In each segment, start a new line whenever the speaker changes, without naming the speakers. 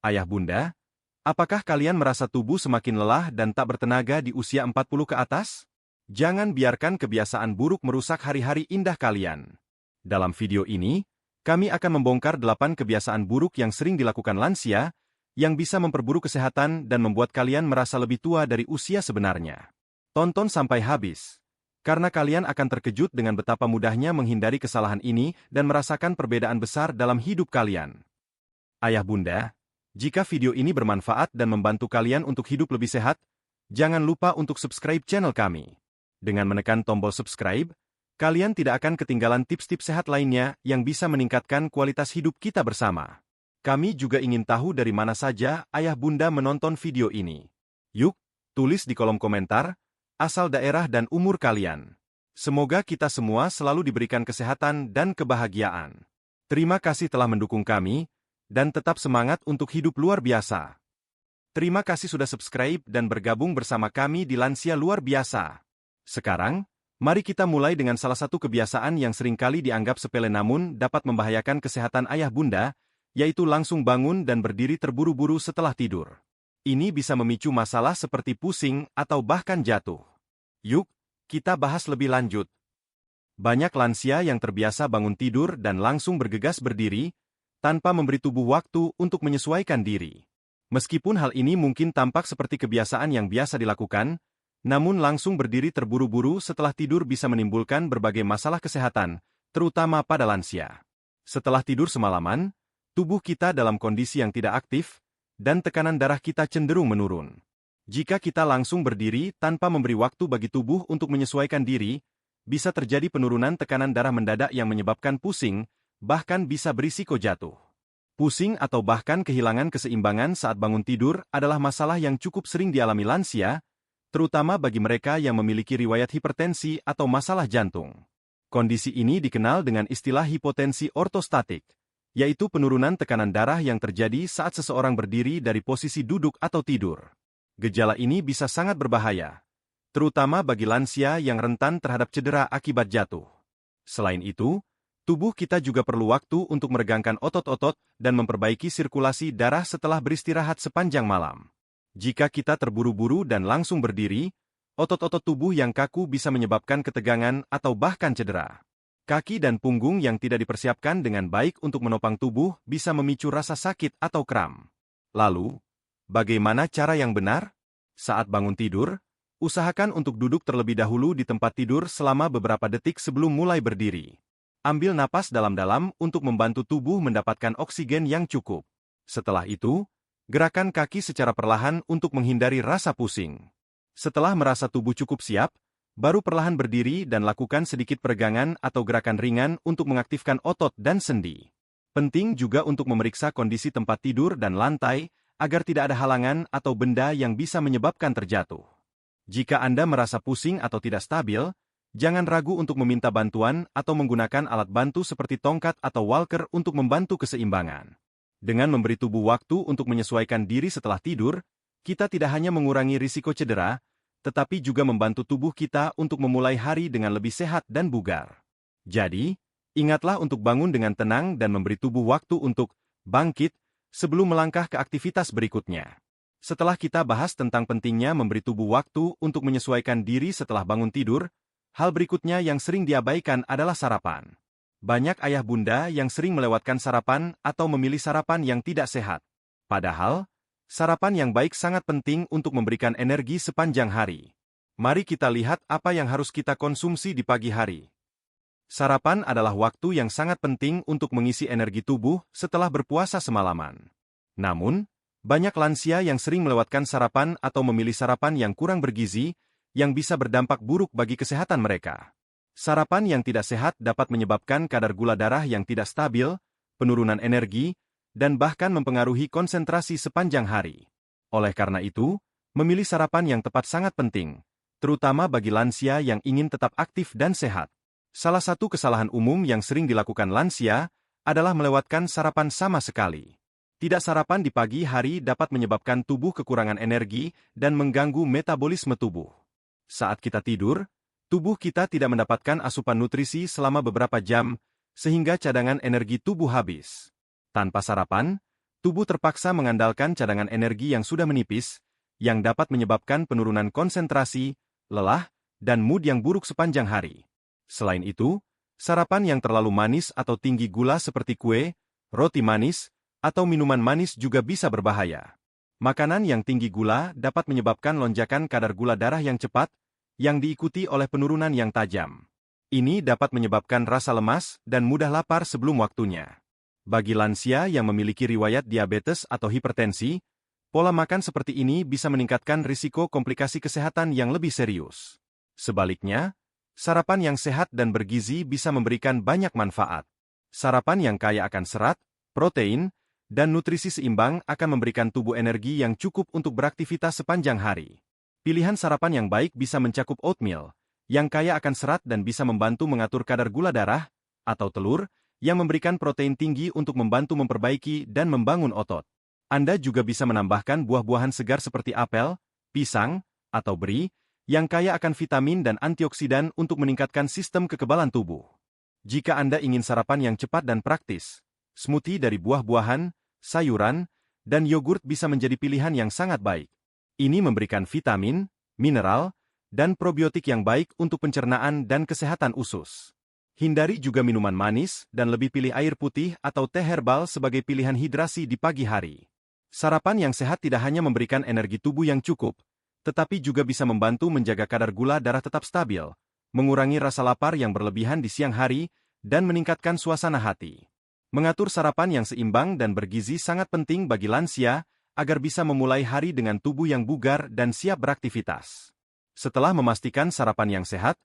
Ayah bunda, apakah kalian merasa tubuh semakin lelah dan tak bertenaga di usia 40 ke atas? Jangan biarkan kebiasaan buruk merusak hari-hari indah kalian. Dalam video ini, kami akan membongkar 8 kebiasaan buruk yang sering dilakukan lansia, yang bisa memperburuk kesehatan dan membuat kalian merasa lebih tua dari usia sebenarnya. Tonton sampai habis, karena kalian akan terkejut dengan betapa mudahnya menghindari kesalahan ini dan merasakan perbedaan besar dalam hidup kalian. Ayah bunda, jika video ini bermanfaat dan membantu kalian untuk hidup lebih sehat, jangan lupa untuk subscribe channel kami. Dengan menekan tombol subscribe, kalian tidak akan ketinggalan tips-tips sehat lainnya yang bisa meningkatkan kualitas hidup kita bersama. Kami juga ingin tahu dari mana saja ayah bunda menonton video ini. Yuk, tulis di kolom komentar, asal daerah dan umur kalian. Semoga kita semua selalu diberikan kesehatan dan kebahagiaan. Terima kasih telah mendukung kami, dan tetap semangat untuk hidup luar biasa. Terima kasih sudah subscribe dan bergabung bersama kami di Lansia Luar Biasa. Sekarang, mari kita mulai dengan salah satu kebiasaan yang seringkali dianggap sepele namun dapat membahayakan kesehatan ayah bunda, yaitu langsung bangun dan berdiri terburu-buru setelah tidur. Ini bisa memicu masalah seperti pusing atau bahkan jatuh. Yuk, kita bahas lebih lanjut. Banyak lansia yang terbiasa bangun tidur dan langsung bergegas berdiri, tanpa memberi tubuh waktu untuk menyesuaikan diri. Meskipun hal ini mungkin tampak seperti kebiasaan yang biasa dilakukan, namun langsung berdiri terburu-buru setelah tidur bisa menimbulkan berbagai masalah kesehatan, terutama pada lansia. Setelah tidur semalaman, tubuh kita dalam kondisi yang tidak aktif, dan tekanan darah kita cenderung menurun. Jika kita langsung berdiri tanpa memberi waktu bagi tubuh untuk menyesuaikan diri, bisa terjadi penurunan tekanan darah mendadak yang menyebabkan pusing, bahkan bisa berisiko jatuh. Pusing atau bahkan kehilangan keseimbangan saat bangun tidur adalah masalah yang cukup sering dialami lansia, terutama bagi mereka yang memiliki riwayat hipertensi atau masalah jantung. Kondisi ini dikenal dengan istilah hipotensi ortostatik, yaitu penurunan tekanan darah yang terjadi saat seseorang berdiri dari posisi duduk atau tidur. Gejala ini bisa sangat berbahaya, terutama bagi lansia yang rentan terhadap cedera akibat jatuh. Selain itu, tubuh kita juga perlu waktu untuk meregangkan otot-otot dan memperbaiki sirkulasi darah setelah beristirahat sepanjang malam. Jika kita terburu-buru dan langsung berdiri, otot-otot tubuh yang kaku bisa menyebabkan ketegangan atau bahkan cedera. Kaki dan punggung yang tidak dipersiapkan dengan baik untuk menopang tubuh bisa memicu rasa sakit atau kram. Lalu, bagaimana cara yang benar? Saat bangun tidur, usahakan untuk duduk terlebih dahulu di tempat tidur selama beberapa detik sebelum mulai berdiri. Ambil napas dalam-dalam untuk membantu tubuh mendapatkan oksigen yang cukup. Setelah itu, gerakan kaki secara perlahan untuk menghindari rasa pusing. Setelah merasa tubuh cukup siap, baru perlahan berdiri dan lakukan sedikit peregangan atau gerakan ringan untuk mengaktifkan otot dan sendi. Penting juga untuk memeriksa kondisi tempat tidur dan lantai, agar tidak ada halangan atau benda yang bisa menyebabkan terjatuh. Jika Anda merasa pusing atau tidak stabil, jangan ragu untuk meminta bantuan atau menggunakan alat bantu seperti tongkat atau walker untuk membantu keseimbangan. Dengan memberi tubuh waktu untuk menyesuaikan diri setelah tidur, kita tidak hanya mengurangi risiko cedera, tetapi juga membantu tubuh kita untuk memulai hari dengan lebih sehat dan bugar. Jadi, ingatlah untuk bangun dengan tenang dan memberi tubuh waktu untuk bangkit sebelum melangkah ke aktivitas berikutnya. Setelah kita bahas tentang pentingnya memberi tubuh waktu untuk menyesuaikan diri setelah bangun tidur, hal berikutnya yang sering diabaikan adalah sarapan. Banyak ayah bunda yang sering melewatkan sarapan atau memilih sarapan yang tidak sehat. Padahal, sarapan yang baik sangat penting untuk memberikan energi sepanjang hari. Mari kita lihat apa yang harus kita konsumsi di pagi hari. Sarapan adalah waktu yang sangat penting untuk mengisi energi tubuh setelah berpuasa semalaman. Namun, banyak lansia yang sering melewatkan sarapan atau memilih sarapan yang kurang bergizi, yang bisa berdampak buruk bagi kesehatan mereka. Sarapan yang tidak sehat dapat menyebabkan kadar gula darah yang tidak stabil, penurunan energi, dan bahkan mempengaruhi konsentrasi sepanjang hari. Oleh karena itu, memilih sarapan yang tepat sangat penting, terutama bagi lansia yang ingin tetap aktif dan sehat. Salah satu kesalahan umum yang sering dilakukan lansia adalah melewatkan sarapan sama sekali. Tidak sarapan di pagi hari dapat menyebabkan tubuh kekurangan energi dan mengganggu metabolisme tubuh. Saat kita tidur, tubuh kita tidak mendapatkan asupan nutrisi selama beberapa jam, sehingga cadangan energi tubuh habis. Tanpa sarapan, tubuh terpaksa mengandalkan cadangan energi yang sudah menipis, yang dapat menyebabkan penurunan konsentrasi, lelah, dan mood yang buruk sepanjang hari. Selain itu, sarapan yang terlalu manis atau tinggi gula seperti kue, roti manis, atau minuman manis juga bisa berbahaya. Makanan yang tinggi gula dapat menyebabkan lonjakan kadar gula darah yang cepat, yang diikuti oleh penurunan yang tajam. Ini dapat menyebabkan rasa lemas dan mudah lapar sebelum waktunya. Bagi lansia yang memiliki riwayat diabetes atau hipertensi, pola makan seperti ini bisa meningkatkan risiko komplikasi kesehatan yang lebih serius. Sebaliknya, sarapan yang sehat dan bergizi bisa memberikan banyak manfaat. Sarapan yang kaya akan serat, protein, dan nutrisi seimbang akan memberikan tubuh energi yang cukup untuk beraktivitas sepanjang hari. Pilihan sarapan yang baik bisa mencakup oatmeal, yang kaya akan serat dan bisa membantu mengatur kadar gula darah, atau telur, yang memberikan protein tinggi untuk membantu memperbaiki dan membangun otot. Anda juga bisa menambahkan buah-buahan segar seperti apel, pisang, atau beri, yang kaya akan vitamin dan antioksidan untuk meningkatkan sistem kekebalan tubuh. Jika Anda ingin sarapan yang cepat dan praktis, smoothie dari buah-buahan, sayuran, dan yogurt bisa menjadi pilihan yang sangat baik. Ini memberikan vitamin, mineral, dan probiotik yang baik untuk pencernaan dan kesehatan usus. Hindari juga minuman manis dan lebih pilih air putih atau teh herbal sebagai pilihan hidrasi di pagi hari. Sarapan yang sehat tidak hanya memberikan energi tubuh yang cukup, tetapi juga bisa membantu menjaga kadar gula darah tetap stabil, mengurangi rasa lapar yang berlebihan di siang hari, dan meningkatkan suasana hati. Mengatur sarapan yang seimbang dan bergizi sangat penting bagi lansia agar bisa memulai hari dengan tubuh yang bugar dan siap beraktivitas. Setelah memastikan sarapan yang sehat,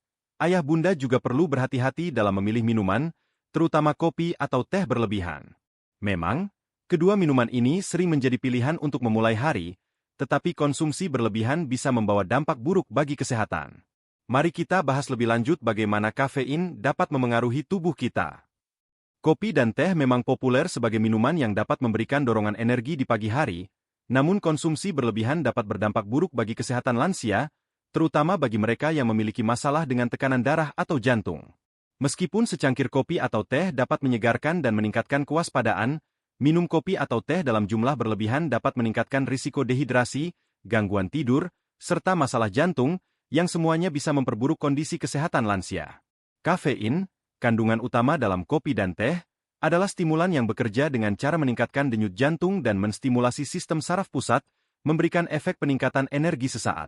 ayah bunda juga perlu berhati-hati dalam memilih minuman, terutama kopi atau teh berlebihan. Memang, kedua minuman ini sering menjadi pilihan untuk memulai hari, tetapi konsumsi berlebihan bisa membawa dampak buruk bagi kesehatan. Mari kita bahas lebih lanjut bagaimana kafein dapat memengaruhi tubuh kita. Kopi dan teh memang populer sebagai minuman yang dapat memberikan dorongan energi di pagi hari, namun konsumsi berlebihan dapat berdampak buruk bagi kesehatan lansia, terutama bagi mereka yang memiliki masalah dengan tekanan darah atau jantung. Meskipun secangkir kopi atau teh dapat menyegarkan dan meningkatkan kewaspadaan, minum kopi atau teh dalam jumlah berlebihan dapat meningkatkan risiko dehidrasi, gangguan tidur, serta masalah jantung, yang semuanya bisa memperburuk kondisi kesehatan lansia. Kafein, kandungan utama dalam kopi dan teh, adalah stimulan yang bekerja dengan cara meningkatkan denyut jantung dan menstimulasi sistem saraf pusat, memberikan efek peningkatan energi sesaat.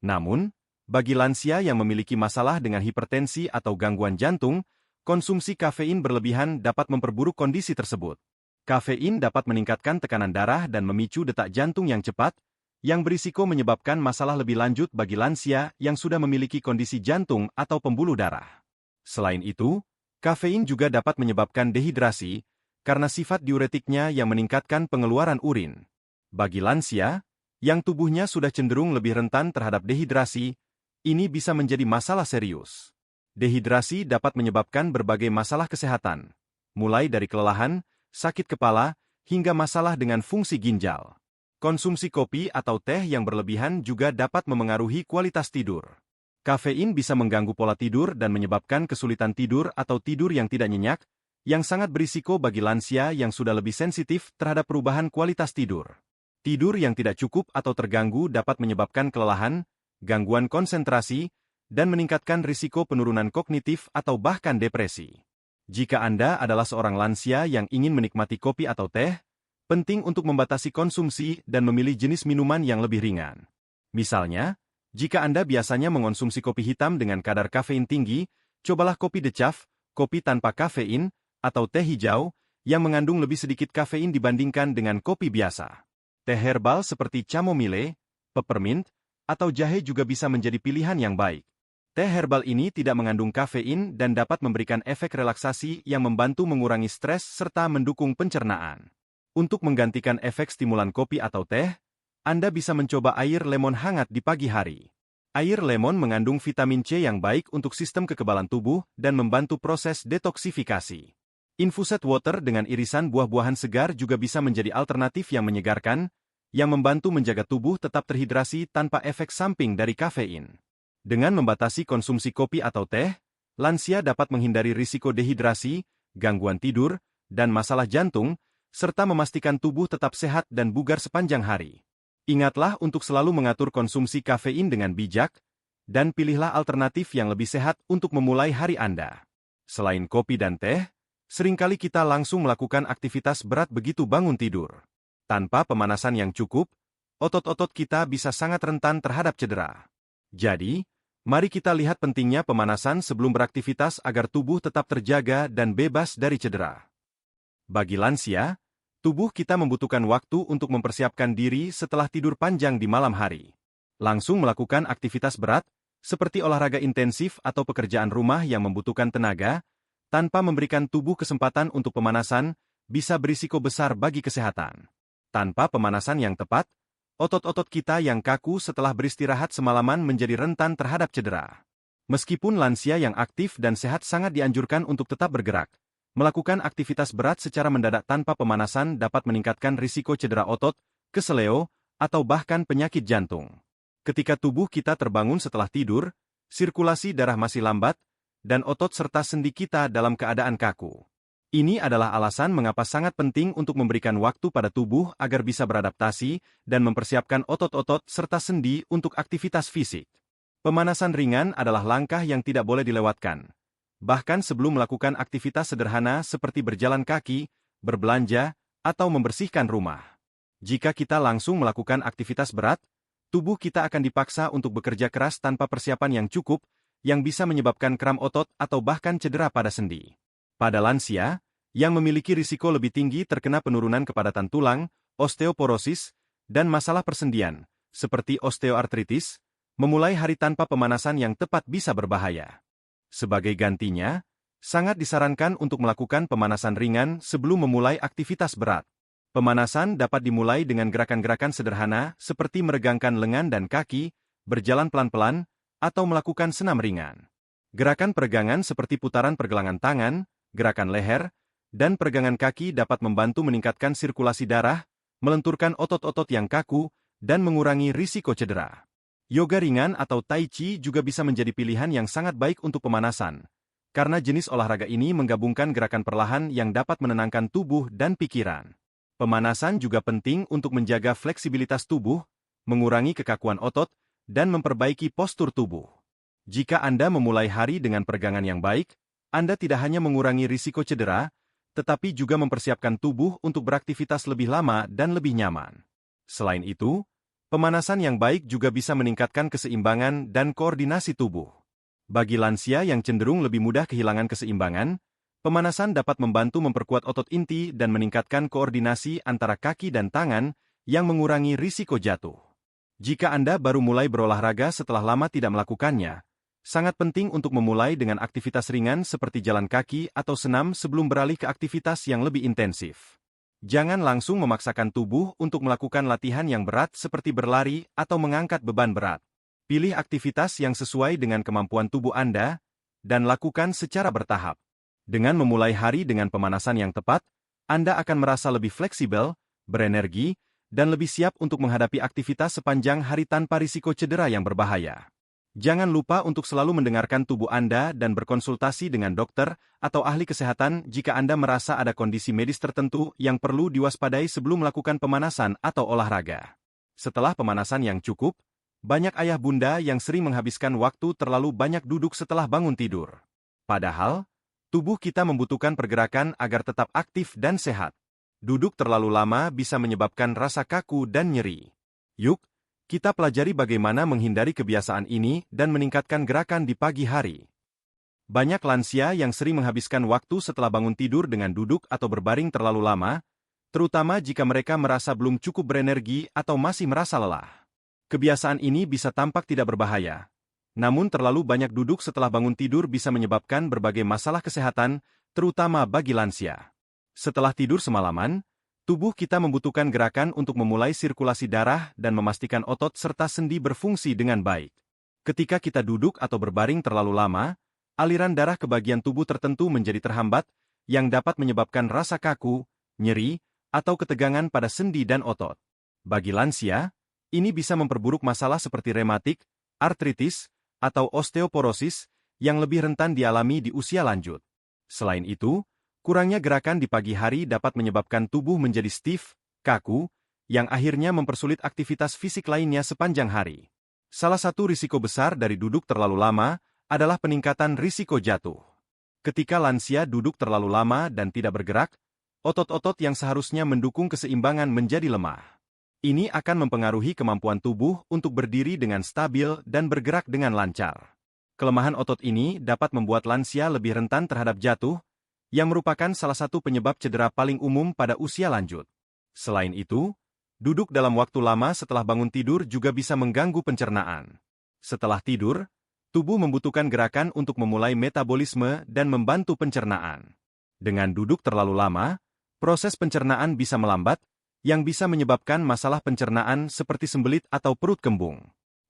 Namun, bagi lansia yang memiliki masalah dengan hipertensi atau gangguan jantung, konsumsi kafein berlebihan dapat memperburuk kondisi tersebut. Kafein dapat meningkatkan tekanan darah dan memicu detak jantung yang cepat, yang berisiko menyebabkan masalah lebih lanjut bagi lansia yang sudah memiliki kondisi jantung atau pembuluh darah. Selain itu, kafein juga dapat menyebabkan dehidrasi, karena sifat diuretiknya yang meningkatkan pengeluaran urin. Bagi lansia, yang tubuhnya sudah cenderung lebih rentan terhadap dehidrasi, ini bisa menjadi masalah serius. Dehidrasi dapat menyebabkan berbagai masalah kesehatan, mulai dari kelelahan, sakit kepala, hingga masalah dengan fungsi ginjal. Konsumsi kopi atau teh yang berlebihan juga dapat memengaruhi kualitas tidur. Kafein bisa mengganggu pola tidur dan menyebabkan kesulitan tidur atau tidur yang tidak nyenyak, yang sangat berisiko bagi lansia yang sudah lebih sensitif terhadap perubahan kualitas tidur. Tidur yang tidak cukup atau terganggu dapat menyebabkan kelelahan, gangguan konsentrasi, dan meningkatkan risiko penurunan kognitif atau bahkan depresi. Jika Anda adalah seorang lansia yang ingin menikmati kopi atau teh, penting untuk membatasi konsumsi dan memilih jenis minuman yang lebih ringan. Misalnya, jika Anda biasanya mengonsumsi kopi hitam dengan kadar kafein tinggi, cobalah kopi decaf, kopi tanpa kafein, atau teh hijau, yang mengandung lebih sedikit kafein dibandingkan dengan kopi biasa. Teh herbal seperti chamomile, peppermint, atau jahe juga bisa menjadi pilihan yang baik. Teh herbal ini tidak mengandung kafein dan dapat memberikan efek relaksasi yang membantu mengurangi stres serta mendukung pencernaan. Untuk menggantikan efek stimulan kopi atau teh, Anda bisa mencoba air lemon hangat di pagi hari. Air lemon mengandung vitamin C yang baik untuk sistem kekebalan tubuh dan membantu proses detoksifikasi. Infused water dengan irisan buah-buahan segar juga bisa menjadi alternatif yang menyegarkan, yang membantu menjaga tubuh tetap terhidrasi tanpa efek samping dari kafein. Dengan membatasi konsumsi kopi atau teh, lansia dapat menghindari risiko dehidrasi, gangguan tidur, dan masalah jantung, serta memastikan tubuh tetap sehat dan bugar sepanjang hari. Ingatlah untuk selalu mengatur konsumsi kafein dengan bijak, dan pilihlah alternatif yang lebih sehat untuk memulai hari Anda. Selain kopi dan teh, seringkali kita langsung melakukan aktivitas berat begitu bangun tidur. Tanpa pemanasan yang cukup, otot-otot kita bisa sangat rentan terhadap cedera. Jadi, mari kita lihat pentingnya pemanasan sebelum beraktivitas agar tubuh tetap terjaga dan bebas dari cedera. Bagi lansia, tubuh kita membutuhkan waktu untuk mempersiapkan diri setelah tidur panjang di malam hari. Langsung melakukan aktivitas berat, seperti olahraga intensif atau pekerjaan rumah yang membutuhkan tenaga, tanpa memberikan tubuh kesempatan untuk pemanasan, bisa berisiko besar bagi kesehatan. Tanpa pemanasan yang tepat, otot-otot kita yang kaku setelah beristirahat semalaman menjadi rentan terhadap cedera. Meskipun lansia yang aktif dan sehat sangat dianjurkan untuk tetap bergerak, melakukan aktivitas berat secara mendadak tanpa pemanasan dapat meningkatkan risiko cedera otot, keseleo, atau bahkan penyakit jantung. Ketika tubuh kita terbangun setelah tidur, sirkulasi darah masih lambat, dan otot serta sendi kita dalam keadaan kaku. Ini adalah alasan mengapa sangat penting untuk memberikan waktu pada tubuh agar bisa beradaptasi dan mempersiapkan otot-otot serta sendi untuk aktivitas fisik. Pemanasan ringan adalah langkah yang tidak boleh dilewatkan. Bahkan sebelum melakukan aktivitas sederhana seperti berjalan kaki, berbelanja, atau membersihkan rumah. Jika kita langsung melakukan aktivitas berat, tubuh kita akan dipaksa untuk bekerja keras tanpa persiapan yang cukup, yang bisa menyebabkan kram otot atau bahkan cedera pada sendi. Pada lansia, yang memiliki risiko lebih tinggi terkena penurunan kepadatan tulang, osteoporosis, dan masalah persendian, seperti osteoartritis, memulai hari tanpa pemanasan yang tepat bisa berbahaya. Sebagai gantinya, sangat disarankan untuk melakukan pemanasan ringan sebelum memulai aktivitas berat. Pemanasan dapat dimulai dengan gerakan-gerakan sederhana seperti meregangkan lengan dan kaki, berjalan pelan-pelan, atau melakukan senam ringan. Gerakan peregangan seperti putaran pergelangan tangan, gerakan leher, dan peregangan kaki dapat membantu meningkatkan sirkulasi darah, melenturkan otot-otot yang kaku, dan mengurangi risiko cedera. Yoga ringan atau tai chi juga bisa menjadi pilihan yang sangat baik untuk pemanasan, karena jenis olahraga ini menggabungkan gerakan perlahan yang dapat menenangkan tubuh dan pikiran. Pemanasan juga penting untuk menjaga fleksibilitas tubuh, mengurangi kekakuan otot, dan memperbaiki postur tubuh. Jika Anda memulai hari dengan peregangan yang baik, Anda tidak hanya mengurangi risiko cedera, tetapi juga mempersiapkan tubuh untuk beraktivitas lebih lama dan lebih nyaman. Selain itu, pemanasan yang baik juga bisa meningkatkan keseimbangan dan koordinasi tubuh. Bagi lansia yang cenderung lebih mudah kehilangan keseimbangan, pemanasan dapat membantu memperkuat otot inti dan meningkatkan koordinasi antara kaki dan tangan yang mengurangi risiko jatuh. Jika Anda baru mulai berolahraga setelah lama tidak melakukannya, sangat penting untuk memulai dengan aktivitas ringan seperti jalan kaki atau senam sebelum beralih ke aktivitas yang lebih intensif. Jangan langsung memaksakan tubuh untuk melakukan latihan yang berat seperti berlari atau mengangkat beban berat. Pilih aktivitas yang sesuai dengan kemampuan tubuh Anda, dan lakukan secara bertahap. Dengan memulai hari dengan pemanasan yang tepat, Anda akan merasa lebih fleksibel, berenergi, dan lebih siap untuk menghadapi aktivitas sepanjang hari tanpa risiko cedera yang berbahaya. Jangan lupa untuk selalu mendengarkan tubuh Anda dan berkonsultasi dengan dokter atau ahli kesehatan jika Anda merasa ada kondisi medis tertentu yang perlu diwaspadai sebelum melakukan pemanasan atau olahraga. Setelah pemanasan yang cukup, banyak ayah bunda yang sering menghabiskan waktu terlalu banyak duduk setelah bangun tidur. Padahal, tubuh kita membutuhkan pergerakan agar tetap aktif dan sehat. Duduk terlalu lama bisa menyebabkan rasa kaku dan nyeri. Yuk, kita pelajari bagaimana menghindari kebiasaan ini dan meningkatkan gerakan di pagi hari. Banyak lansia yang sering menghabiskan waktu setelah bangun tidur dengan duduk atau berbaring terlalu lama, terutama jika mereka merasa belum cukup berenergi atau masih merasa lelah. Kebiasaan ini bisa tampak tidak berbahaya. Namun terlalu banyak duduk setelah bangun tidur bisa menyebabkan berbagai masalah kesehatan, terutama bagi lansia. Setelah tidur semalaman, tubuh kita membutuhkan gerakan untuk memulai sirkulasi darah dan memastikan otot serta sendi berfungsi dengan baik. Ketika kita duduk atau berbaring terlalu lama, aliran darah ke bagian tubuh tertentu menjadi terhambat, yang dapat menyebabkan rasa kaku, nyeri, atau ketegangan pada sendi dan otot. Bagi lansia, ini bisa memperburuk masalah seperti rematik, artritis, atau osteoporosis, yang lebih rentan dialami di usia lanjut. Selain itu, Kurangnya gerakan di pagi hari dapat menyebabkan tubuh menjadi stiff, kaku, yang akhirnya mempersulit aktivitas fisik lainnya sepanjang hari. Salah satu risiko besar dari duduk terlalu lama adalah peningkatan risiko jatuh. Ketika lansia duduk terlalu lama dan tidak bergerak, otot-otot yang seharusnya mendukung keseimbangan menjadi lemah. Ini akan mempengaruhi kemampuan tubuh untuk berdiri dengan stabil dan bergerak dengan lancar. Kelemahan otot ini dapat membuat lansia lebih rentan terhadap jatuh, yang merupakan salah satu penyebab cedera paling umum pada usia lanjut. Selain itu, duduk dalam waktu lama setelah bangun tidur juga bisa mengganggu pencernaan. Setelah tidur, tubuh membutuhkan gerakan untuk memulai metabolisme dan membantu pencernaan. Dengan duduk terlalu lama, proses pencernaan bisa melambat, yang bisa menyebabkan masalah pencernaan seperti sembelit atau perut kembung.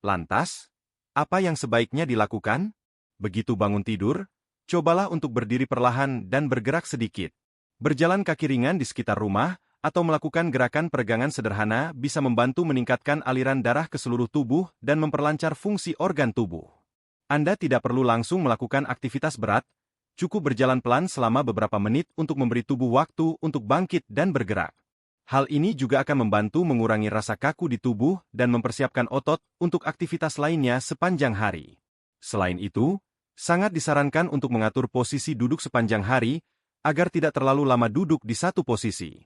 Lantas, apa yang sebaiknya dilakukan? Begitu bangun tidur, cobalah untuk berdiri perlahan dan bergerak sedikit. Berjalan kaki ringan di sekitar rumah, atau melakukan gerakan peregangan sederhana bisa membantu meningkatkan aliran darah ke seluruh tubuh dan memperlancar fungsi organ tubuh. Anda tidak perlu langsung melakukan aktivitas berat, cukup berjalan pelan selama beberapa menit untuk memberi tubuh waktu untuk bangkit dan bergerak. Hal ini juga akan membantu mengurangi rasa kaku di tubuh dan mempersiapkan otot untuk aktivitas lainnya sepanjang hari. Selain itu, sangat disarankan untuk mengatur posisi duduk sepanjang hari, agar tidak terlalu lama duduk di satu posisi.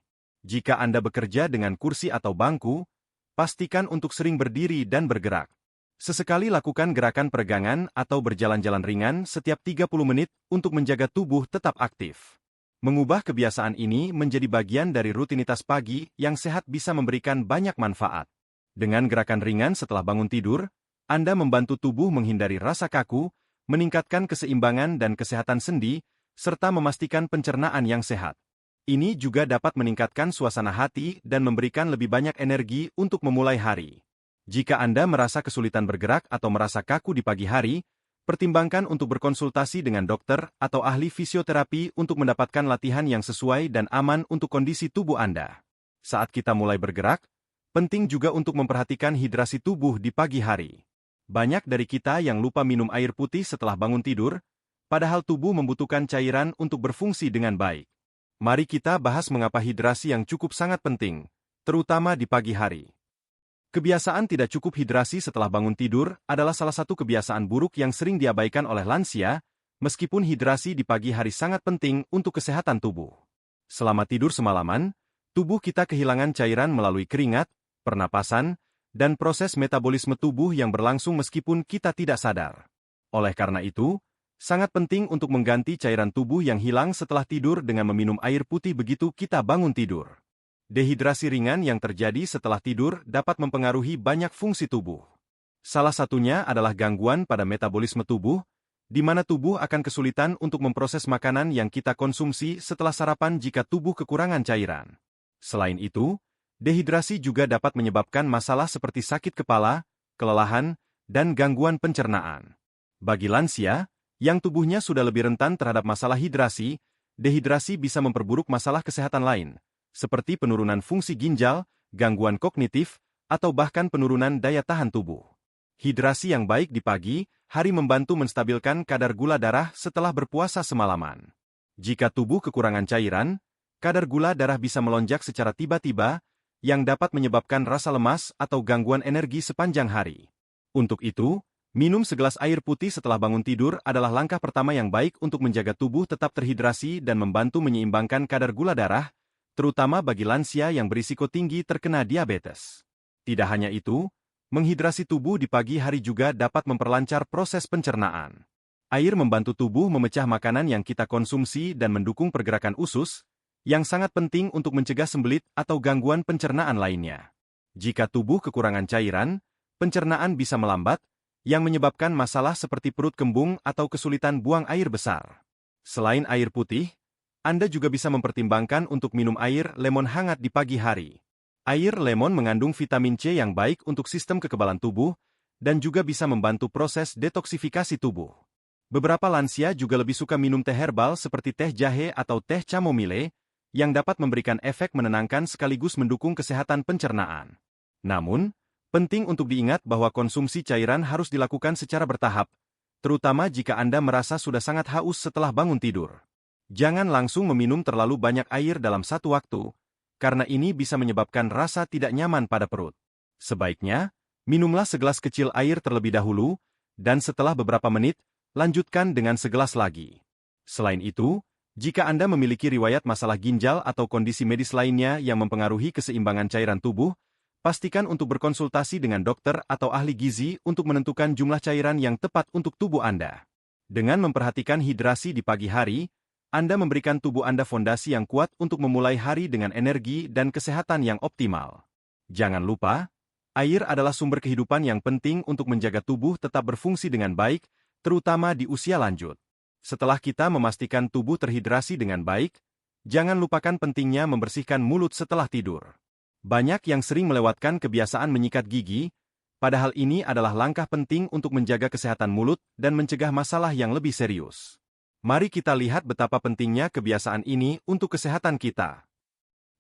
Jika Anda bekerja dengan kursi atau bangku, pastikan untuk sering berdiri dan bergerak. Sesekali lakukan gerakan peregangan atau berjalan-jalan ringan setiap 30 menit untuk menjaga tubuh tetap aktif. Mengubah kebiasaan ini menjadi bagian dari rutinitas pagi yang sehat bisa memberikan banyak manfaat. Dengan gerakan ringan setelah bangun tidur, Anda membantu tubuh menghindari rasa kaku, meningkatkan keseimbangan dan kesehatan sendi, serta memastikan pencernaan yang sehat. Ini juga dapat meningkatkan suasana hati dan memberikan lebih banyak energi untuk memulai hari. Jika Anda merasa kesulitan bergerak atau merasa kaku di pagi hari, pertimbangkan untuk berkonsultasi dengan dokter atau ahli fisioterapi untuk mendapatkan latihan yang sesuai dan aman untuk kondisi tubuh Anda. Saat kita mulai bergerak, penting juga untuk memperhatikan hidrasi tubuh di pagi hari. Banyak dari kita yang lupa minum air putih setelah bangun tidur, padahal tubuh membutuhkan cairan untuk berfungsi dengan baik. Mari kita bahas mengapa hidrasi yang cukup sangat penting, terutama di pagi hari. Kebiasaan tidak cukup hidrasi setelah bangun tidur adalah salah satu kebiasaan buruk yang sering diabaikan oleh lansia, meskipun hidrasi di pagi hari sangat penting untuk kesehatan tubuh. Selama tidur semalaman, tubuh kita kehilangan cairan melalui keringat, pernapasan, dan proses metabolisme tubuh yang berlangsung meskipun kita tidak sadar. Oleh karena itu, sangat penting untuk mengganti cairan tubuh yang hilang setelah tidur dengan meminum air putih begitu kita bangun tidur. Dehidrasi ringan yang terjadi setelah tidur dapat mempengaruhi banyak fungsi tubuh. Salah satunya adalah gangguan pada metabolisme tubuh, di mana tubuh akan kesulitan untuk memproses makanan yang kita konsumsi setelah sarapan jika tubuh kekurangan cairan. Selain itu, dehidrasi juga dapat menyebabkan masalah seperti sakit kepala, kelelahan, dan gangguan pencernaan. Bagi lansia, yang tubuhnya sudah lebih rentan terhadap masalah hidrasi, dehidrasi bisa memperburuk masalah kesehatan lain, seperti penurunan fungsi ginjal, gangguan kognitif, atau bahkan penurunan daya tahan tubuh. Hidrasi yang baik di pagi hari membantu menstabilkan kadar gula darah setelah berpuasa semalaman. Jika tubuh kekurangan cairan, kadar gula darah bisa melonjak secara tiba-tiba, yang dapat menyebabkan rasa lemas atau gangguan energi sepanjang hari. Untuk itu, minum segelas air putih setelah bangun tidur adalah langkah pertama yang baik untuk menjaga tubuh tetap terhidrasi dan membantu menyeimbangkan kadar gula darah, terutama bagi lansia yang berisiko tinggi terkena diabetes. Tidak hanya itu, menghidrasi tubuh di pagi hari juga dapat memperlancar proses pencernaan. Air membantu tubuh memecah makanan yang kita konsumsi dan mendukung pergerakan usus, yang sangat penting untuk mencegah sembelit atau gangguan pencernaan lainnya. Jika tubuh kekurangan cairan, pencernaan bisa melambat, yang menyebabkan masalah seperti perut kembung atau kesulitan buang air besar. Selain air putih, Anda juga bisa mempertimbangkan untuk minum air lemon hangat di pagi hari. Air lemon mengandung vitamin C yang baik untuk sistem kekebalan tubuh, dan juga bisa membantu proses detoksifikasi tubuh. Beberapa lansia juga lebih suka minum teh herbal seperti teh jahe atau teh chamomile, yang dapat memberikan efek menenangkan sekaligus mendukung kesehatan pencernaan. Namun, penting untuk diingat bahwa konsumsi cairan harus dilakukan secara bertahap, terutama jika Anda merasa sudah sangat haus setelah bangun tidur. Jangan langsung meminum terlalu banyak air dalam satu waktu, karena ini bisa menyebabkan rasa tidak nyaman pada perut. Sebaiknya, minumlah segelas kecil air terlebih dahulu, dan setelah beberapa menit, lanjutkan dengan segelas lagi. Selain itu, jika Anda memiliki riwayat masalah ginjal atau kondisi medis lainnya yang mempengaruhi keseimbangan cairan tubuh, pastikan untuk berkonsultasi dengan dokter atau ahli gizi untuk menentukan jumlah cairan yang tepat untuk tubuh Anda. Dengan memperhatikan hidrasi di pagi hari, Anda memberikan tubuh Anda fondasi yang kuat untuk memulai hari dengan energi dan kesehatan yang optimal. Jangan lupa, air adalah sumber kehidupan yang penting untuk menjaga tubuh tetap berfungsi dengan baik, terutama di usia lanjut. Setelah kita memastikan tubuh terhidrasi dengan baik, jangan lupakan pentingnya membersihkan mulut setelah tidur. Banyak yang sering melewatkan kebiasaan menyikat gigi, padahal ini adalah langkah penting untuk menjaga kesehatan mulut dan mencegah masalah yang lebih serius. Mari kita lihat betapa pentingnya kebiasaan ini untuk kesehatan kita.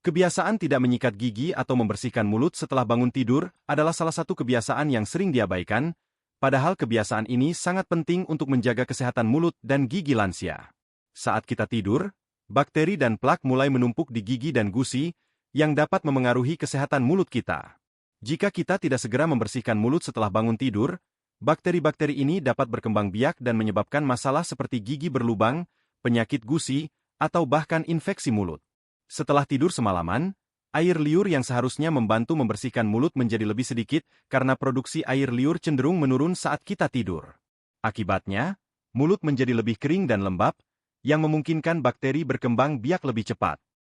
Kebiasaan tidak menyikat gigi atau membersihkan mulut setelah bangun tidur adalah salah satu kebiasaan yang sering diabaikan, padahal kebiasaan ini sangat penting untuk menjaga kesehatan mulut dan gigi lansia. Saat kita tidur, bakteri dan plak mulai menumpuk di gigi dan gusi, yang dapat memengaruhi kesehatan mulut kita. Jika kita tidak segera membersihkan mulut setelah bangun tidur, bakteri-bakteri ini dapat berkembang biak dan menyebabkan masalah seperti gigi berlubang, penyakit gusi, atau bahkan infeksi mulut. Setelah tidur semalaman, air liur yang seharusnya membantu membersihkan mulut menjadi lebih sedikit karena produksi air liur cenderung menurun saat kita tidur. Akibatnya, mulut menjadi lebih kering dan lembab, yang memungkinkan bakteri berkembang biak lebih cepat.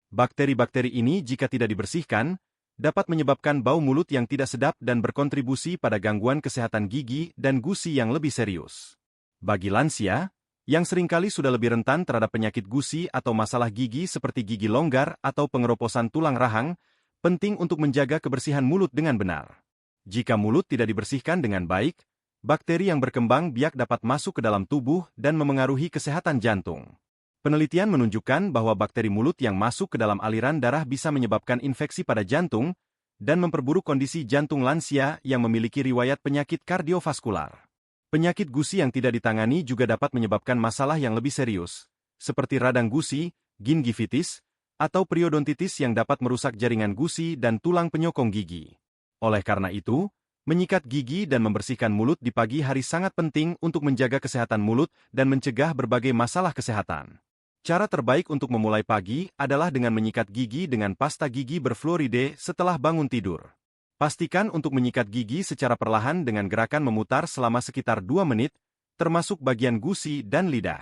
Bakteri-bakteri ini jika tidak dibersihkan, dapat menyebabkan bau mulut yang tidak sedap dan berkontribusi pada gangguan kesehatan gigi dan gusi yang lebih serius. Bagi lansia, yang seringkali sudah lebih rentan terhadap penyakit gusi atau masalah gigi seperti gigi longgar atau pengeroposan tulang rahang, penting untuk menjaga kebersihan mulut dengan benar. Jika mulut tidak dibersihkan dengan baik, bakteri yang berkembang biak dapat masuk ke dalam tubuh dan memengaruhi kesehatan jantung. Penelitian menunjukkan bahwa bakteri mulut yang masuk ke dalam aliran darah bisa menyebabkan infeksi pada jantung dan memperburuk kondisi jantung lansia yang memiliki riwayat penyakit kardiovaskular. Penyakit gusi yang tidak ditangani juga dapat menyebabkan masalah yang lebih serius, seperti radang gusi, gingivitis, atau periodontitis yang dapat merusak jaringan gusi dan tulang penyokong gigi. Oleh karena itu, menyikat gigi dan membersihkan mulut di pagi hari sangat penting untuk menjaga kesehatan mulut dan mencegah berbagai masalah kesehatan. Cara terbaik untuk memulai pagi adalah dengan menyikat gigi dengan pasta gigi berfluoride setelah bangun tidur. Pastikan untuk menyikat gigi secara perlahan dengan gerakan memutar selama sekitar 2 menit, termasuk bagian gusi dan lidah.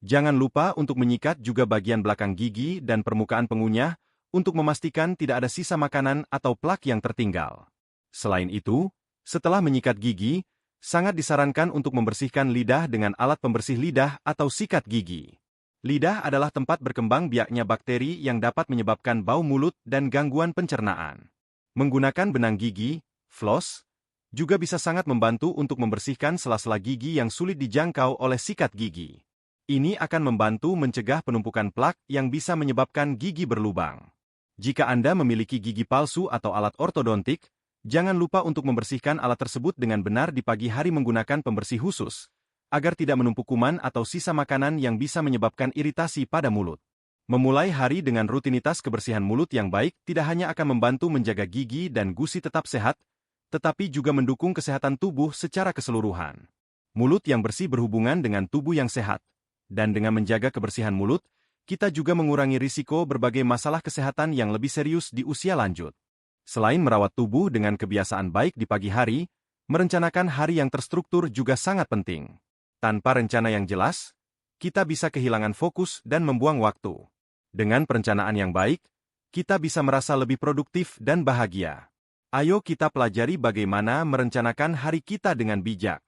Jangan lupa untuk menyikat juga bagian belakang gigi dan permukaan pengunyah untuk memastikan tidak ada sisa makanan atau plak yang tertinggal. Selain itu, setelah menyikat gigi, sangat disarankan untuk membersihkan lidah dengan alat pembersih lidah atau sikat gigi. Lidah adalah tempat berkembang biaknya bakteri yang dapat menyebabkan bau mulut dan gangguan pencernaan. Menggunakan benang gigi, floss, juga bisa sangat membantu untuk membersihkan sela-sela gigi yang sulit dijangkau oleh sikat gigi. Ini akan membantu mencegah penumpukan plak yang bisa menyebabkan gigi berlubang. Jika Anda memiliki gigi palsu atau alat ortodontik, jangan lupa untuk membersihkan alat tersebut dengan benar di pagi hari menggunakan pembersih khusus, agar tidak menumpuk kuman atau sisa makanan yang bisa menyebabkan iritasi pada mulut. Memulai hari dengan rutinitas kebersihan mulut yang baik tidak hanya akan membantu menjaga gigi dan gusi tetap sehat, tetapi juga mendukung kesehatan tubuh secara keseluruhan. Mulut yang bersih berhubungan dengan tubuh yang sehat, dan dengan menjaga kebersihan mulut, kita juga mengurangi risiko berbagai masalah kesehatan yang lebih serius di usia lanjut. Selain merawat tubuh dengan kebiasaan baik di pagi hari, merencanakan hari yang terstruktur juga sangat penting. Tanpa rencana yang jelas, kita bisa kehilangan fokus dan membuang waktu. Dengan perencanaan yang baik, kita bisa merasa lebih produktif dan bahagia. Ayo kita pelajari bagaimana merencanakan hari kita dengan bijak.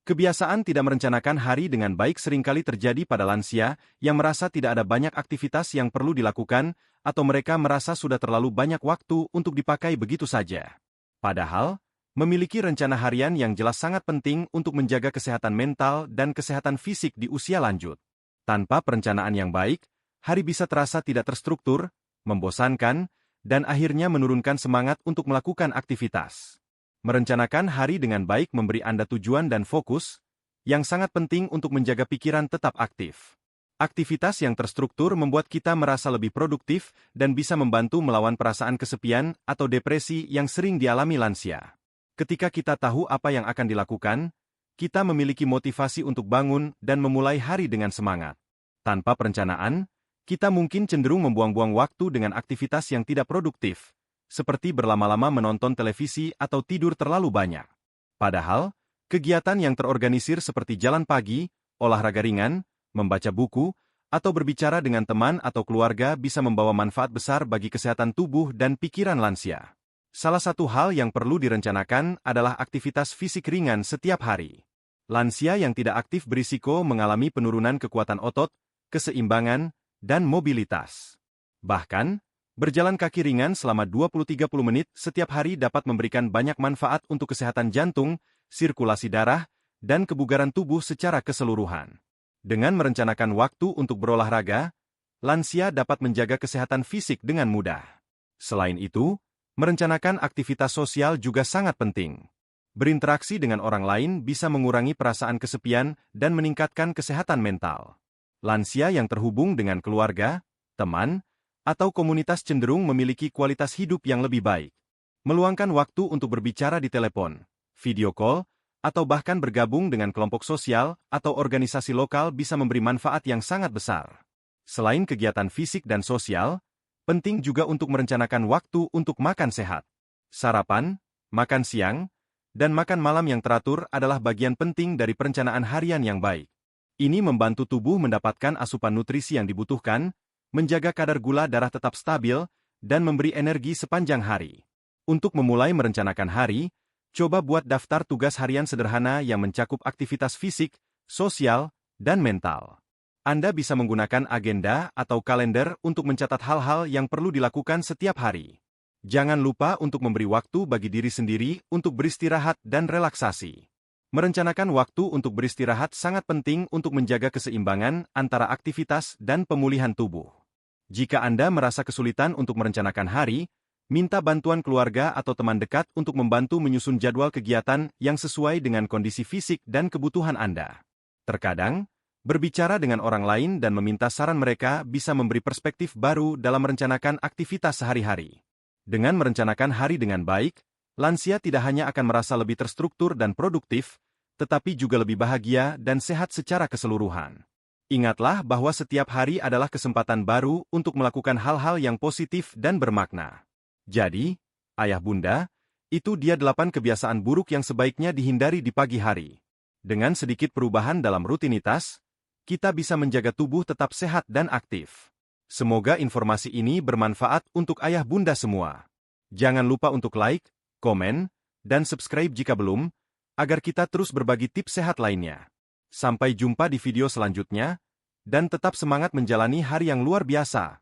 Kebiasaan tidak merencanakan hari dengan baik seringkali terjadi pada lansia yang merasa tidak ada banyak aktivitas yang perlu dilakukan, atau mereka merasa sudah terlalu banyak waktu untuk dipakai begitu saja. Padahal, memiliki rencana harian yang jelas sangat penting untuk menjaga kesehatan mental dan kesehatan fisik di usia lanjut. Tanpa perencanaan yang baik, hari bisa terasa tidak terstruktur, membosankan, dan akhirnya menurunkan semangat untuk melakukan aktivitas. Merencanakan hari dengan baik memberi Anda tujuan dan fokus, yang sangat penting untuk menjaga pikiran tetap aktif. Aktivitas yang terstruktur membuat kita merasa lebih produktif dan bisa membantu melawan perasaan kesepian atau depresi yang sering dialami lansia. Ketika kita tahu apa yang akan dilakukan, kita memiliki motivasi untuk bangun dan memulai hari dengan semangat. Tanpa perencanaan, kita mungkin cenderung membuang-buang waktu dengan aktivitas yang tidak produktif, seperti berlama-lama menonton televisi atau tidur terlalu banyak. Padahal, kegiatan yang terorganisir seperti jalan pagi, olahraga ringan, membaca buku, atau berbicara dengan teman atau keluarga bisa membawa manfaat besar bagi kesehatan tubuh dan pikiran lansia. Salah satu hal yang perlu direncanakan adalah aktivitas fisik ringan setiap hari. Lansia yang tidak aktif berisiko mengalami penurunan kekuatan otot, keseimbangan, dan mobilitas. Bahkan, berjalan kaki ringan selama 20-30 menit setiap hari dapat memberikan banyak manfaat untuk kesehatan jantung, sirkulasi darah, dan kebugaran tubuh secara keseluruhan. Dengan merencanakan waktu untuk berolahraga, lansia dapat menjaga kesehatan fisik dengan mudah. Selain itu, merencanakan aktivitas sosial juga sangat penting. Berinteraksi dengan orang lain bisa mengurangi perasaan kesepian dan meningkatkan kesehatan mental. Lansia yang terhubung dengan keluarga, teman, atau komunitas cenderung memiliki kualitas hidup yang lebih baik. Meluangkan waktu untuk berbicara di telepon, video call, atau bahkan bergabung dengan kelompok sosial atau organisasi lokal bisa memberi manfaat yang sangat besar. Selain kegiatan fisik dan sosial, penting juga untuk merencanakan waktu untuk makan sehat. Sarapan, makan siang, dan makan malam yang teratur adalah bagian penting dari perencanaan harian yang baik. Ini membantu tubuh mendapatkan asupan nutrisi yang dibutuhkan, menjaga kadar gula darah tetap stabil, dan memberi energi sepanjang hari. Untuk memulai merencanakan hari, coba buat daftar tugas harian sederhana yang mencakup aktivitas fisik, sosial, dan mental. Anda bisa menggunakan agenda atau kalender untuk mencatat hal-hal yang perlu dilakukan setiap hari. Jangan lupa untuk memberi waktu bagi diri sendiri untuk beristirahat dan relaksasi. Merencanakan waktu untuk beristirahat sangat penting untuk menjaga keseimbangan antara aktivitas dan pemulihan tubuh. Jika Anda merasa kesulitan untuk merencanakan hari, minta bantuan keluarga atau teman dekat untuk membantu menyusun jadwal kegiatan yang sesuai dengan kondisi fisik dan kebutuhan Anda. Terkadang, berbicara dengan orang lain dan meminta saran mereka bisa memberi perspektif baru dalam merencanakan aktivitas sehari-hari. Dengan merencanakan hari dengan baik, lansia tidak hanya akan merasa lebih terstruktur dan produktif, tetapi juga lebih bahagia dan sehat secara keseluruhan. Ingatlah bahwa setiap hari adalah kesempatan baru untuk melakukan hal-hal yang positif dan bermakna. Jadi, ayah bunda, itu dia 8 kebiasaan buruk yang sebaiknya dihindari di pagi hari. Dengan sedikit perubahan dalam rutinitas, kita bisa menjaga tubuh tetap sehat dan aktif. Semoga informasi ini bermanfaat untuk ayah bunda semua. Jangan lupa untuk like, komen, dan subscribe jika belum, agar kita terus berbagi tips sehat lainnya. Sampai jumpa di video selanjutnya, dan tetap semangat menjalani hari yang luar biasa.